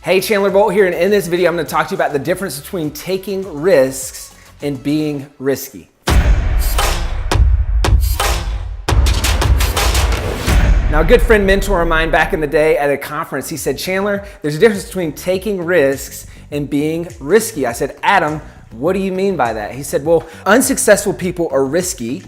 Hey, Chandler Bolt here, and in this video I'm going to talk to you about the difference between taking risks and being risky. Now, a good friend, mentor of mine back in the day at a conference, he said, Chandler, there's a difference between taking risks and being risky. I said, Adam, what do you mean by that? He said, well, unsuccessful people are risky.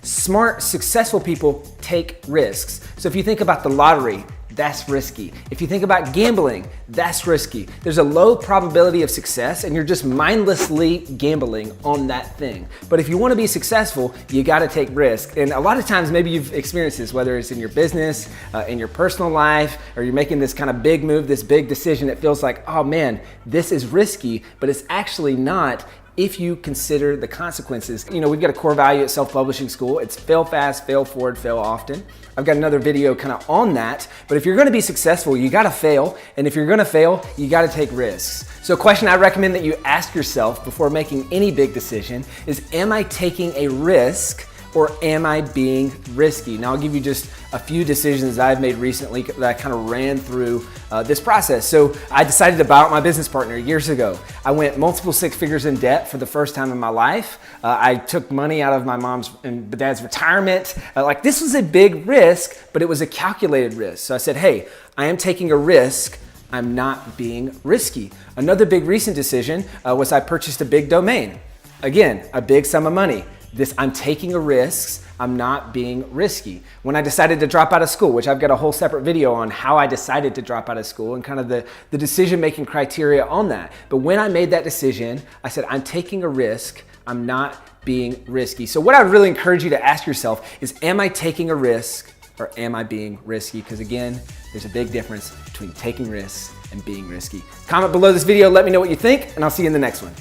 Smart, successful people take risks. So if you think about the lottery, that's risky. If you think about gambling, that's risky. There's a low probability of success and you're just mindlessly gambling on that thing. But if you want to be successful, you got to take risk. And a lot of times, maybe you've experienced this, whether it's in your business, in your personal life, or you're making this kind of big move, this big decision. It feels like, oh man, this is risky, but it's actually not if you consider the consequences. You know, we've got a core value at Self-Publishing School. It's fail fast, fail forward, fail often. I've got another video kind of on that, but if you're gonna be successful, you gotta fail. And if you're gonna fail, you gotta take risks. So a question I recommend that you ask yourself before making any big decision is, am I taking a risk or am I being risky? Now I'll give you just a few decisions that I've made recently that I kind of ran through this process. So I decided to buy out my business partner years ago. I went multiple six figures in debt for the first time in my life. I took money out of my mom's and dad's retirement. Like, this was a big risk, but it was a calculated risk. So I said, hey, I am taking a risk. I'm not being risky. Another big recent decision was I purchased a big domain. Again, a big sum of money. I'm taking a risk, I'm not being risky. When I decided to drop out of school, which I've got a whole separate video on how I decided to drop out of school and kind of the decision-making criteria on that. But when I made that decision, I said, I'm taking a risk, I'm not being risky. So what I would really encourage you to ask yourself is, am I taking a risk or am I being risky? Because again, there's a big difference between taking risks and being risky. Comment below this video, let me know what you think, and I'll see you in the next one.